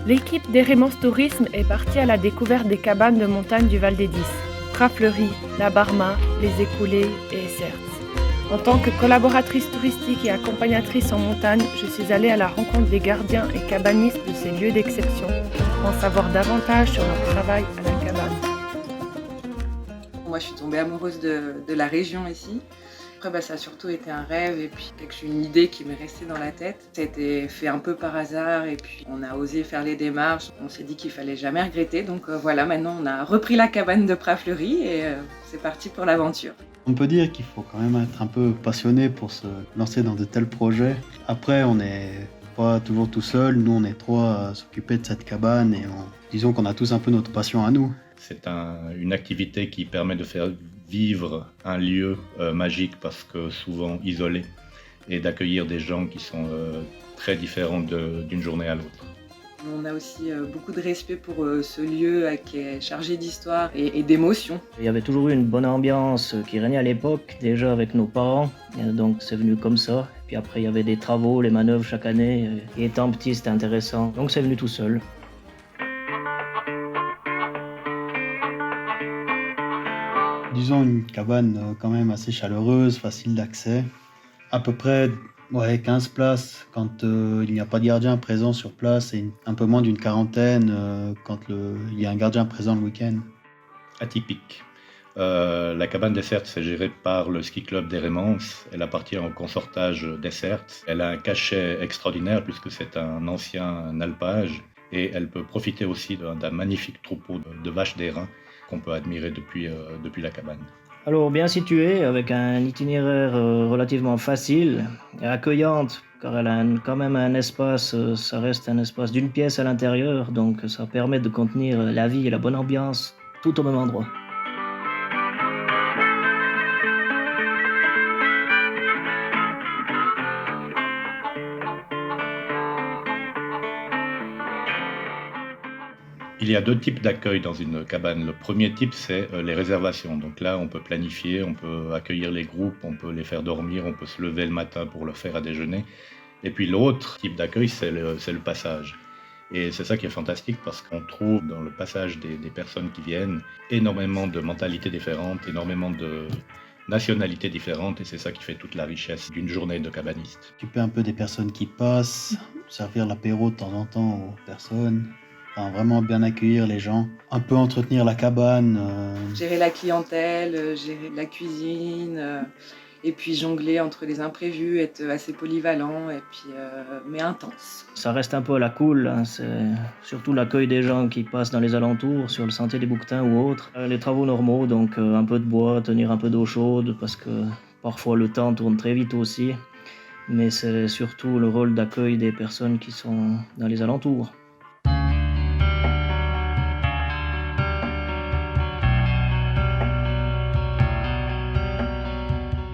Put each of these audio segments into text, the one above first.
L'équipe d'Hérémence Tourisme est partie à la découverte des cabanes de montagne du Val d'Hédis, Prat-Fleury, La Barma, Les Écoulées et Esserts. En tant que collaboratrice touristique et accompagnatrice en montagne, je suis allée à la rencontre des gardiens et cabanistes de ces lieux d'exception pour en savoir davantage sur leur travail à la cabane. Moi, je suis tombée amoureuse de la région ici. Après, ça a surtout été un rêve et puis une idée qui m'est restée dans la tête. Ça a été fait un peu par hasard et puis on a osé faire les démarches. On s'est dit qu'il fallait jamais regretter. Donc voilà, maintenant on a repris la cabane de Prat-Fleury et c'est parti pour l'aventure. On peut dire qu'il faut quand même être un peu passionné pour se lancer dans de tels projets. Après, on n'est pas toujours tout seul. Nous, on est trois à s'occuper de cette cabane et disons qu'on a tous un peu notre passion à nous. C'est une activité qui permet de faire vivre un lieu magique parce que souvent isolé et d'accueillir des gens qui sont très différents d'une journée à l'autre. On a aussi beaucoup de respect pour ce lieu qui est chargé d'histoire et d'émotions. Il y avait toujours eu une bonne ambiance qui régnait à l'époque, déjà avec nos parents, donc c'est venu comme ça. Puis après il y avait des travaux, les manœuvres chaque année, et étant petit c'était intéressant, donc c'est venu tout seul. Disons une cabane quand même assez chaleureuse, facile d'accès. À peu près 15 places quand il n'y a pas de gardien présent sur place et un peu moins d'une quarantaine quand il y a un gardien présent le week-end. Atypique. La cabane d'Esserts est gérée par le ski club d'Hérémence. Elle appartient au consortage d'Esserts. Elle a un cachet extraordinaire puisque c'est un ancien alpage et elle peut profiter aussi d'un magnifique troupeau de vaches d'airain qu'on peut admirer depuis la cabane. Alors bien située, avec un itinéraire relativement facile et accueillante, car elle a quand même un espace, ça reste un espace d'une pièce à l'intérieur, donc ça permet de contenir la vie et la bonne ambiance tout au même endroit. Il y a deux types d'accueil dans une cabane. Le premier type, c'est les réservations. Donc là, on peut planifier, on peut accueillir les groupes, on peut les faire dormir, on peut se lever le matin pour leur faire à déjeuner. Et puis l'autre type d'accueil, c'est le passage. Et c'est ça qui est fantastique parce qu'on trouve dans le passage des personnes qui viennent énormément de mentalités différentes, énormément de nationalités différentes, et c'est ça qui fait toute la richesse d'une journée de cabaniste. S'occuper un peu des personnes qui passent, servir l'apéro de temps en temps aux personnes. Enfin, vraiment bien accueillir les gens, un peu entretenir la cabane. Gérer la clientèle, gérer la cuisine, et puis jongler entre les imprévus, être assez polyvalent, et puis, mais intense. Ça reste un peu à la cool, hein, c'est surtout l'accueil des gens qui passent dans les alentours, sur le sentier des Bouquetins ou autres. Les travaux normaux, donc un peu de bois, tenir un peu d'eau chaude, parce que parfois le temps tourne très vite aussi. Mais c'est surtout le rôle d'accueil des personnes qui sont dans les alentours.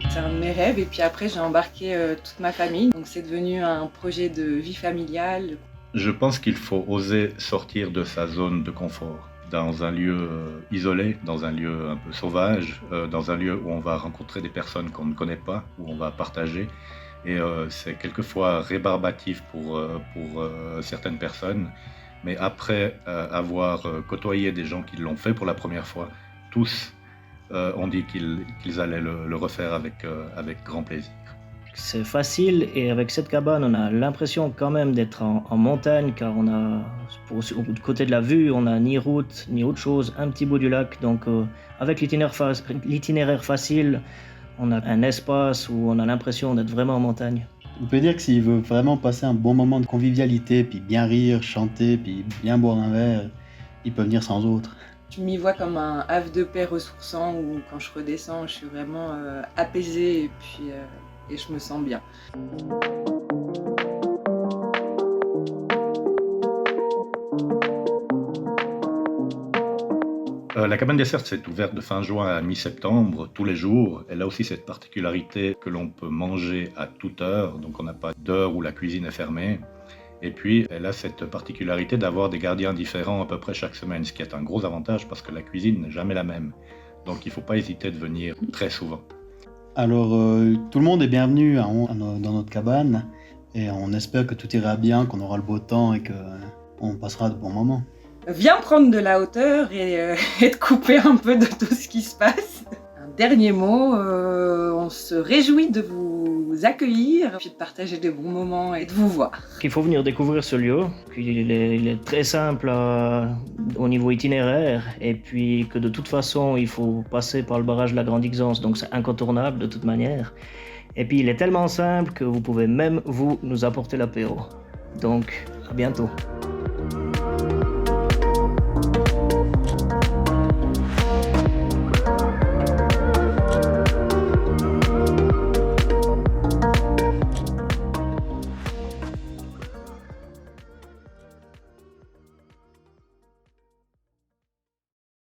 C'est un de mes rêves et puis après j'ai embarqué toute ma famille. Donc c'est devenu un projet de vie familiale. Je pense qu'il faut oser sortir de sa zone de confort. Dans un lieu isolé, dans un lieu un peu sauvage, dans un lieu où on va rencontrer des personnes qu'on ne connaît pas, où on va partager. Et c'est quelquefois rébarbatif pour certaines personnes. Mais après avoir côtoyé des gens qui l'ont fait pour la première fois, tous ont dit qu'ils allaient le refaire avec grand plaisir. C'est facile et avec cette cabane, on a l'impression quand même d'être en montagne car on a, du côté de la vue, on n'a ni route ni autre chose, un petit bout du lac. Donc avec l'itinéraire facile, on a un espace où on a l'impression d'être vraiment en montagne. On peut dire que s'il veut vraiment passer un bon moment de convivialité, puis bien rire, chanter, puis bien boire un verre, il peut venir sans autre. Je m'y vois comme un havre de paix ressourçant où quand je redescends, je suis vraiment apaisée et puis et je me sens bien. La cabane d'Esserts est ouverte de fin juin à mi-septembre, tous les jours. Elle a aussi cette particularité que l'on peut manger à toute heure, donc on n'a pas d'heure où la cuisine est fermée. Et puis, elle a cette particularité d'avoir des gardiens différents à peu près chaque semaine, ce qui est un gros avantage parce que la cuisine n'est jamais la même. Donc il ne faut pas hésiter de venir très souvent. Alors, tout le monde est bienvenu dans notre cabane et on espère que tout ira bien, qu'on aura le beau temps et qu'on on passera de bons moments. Viens prendre de la hauteur et te couper un peu de tout ce qui se passe. Un dernier mot, on se réjouit de vous accueillir, puis de partager des bons moments et de vous voir. Il faut venir découvrir ce lieu, qu'il est très simple au niveau itinéraire, et puis que de toute façon il faut passer par le barrage de la Grande Ixence, donc c'est incontournable de toute manière. Et puis il est tellement simple que vous pouvez même vous nous apporter l'apéro. Donc à bientôt.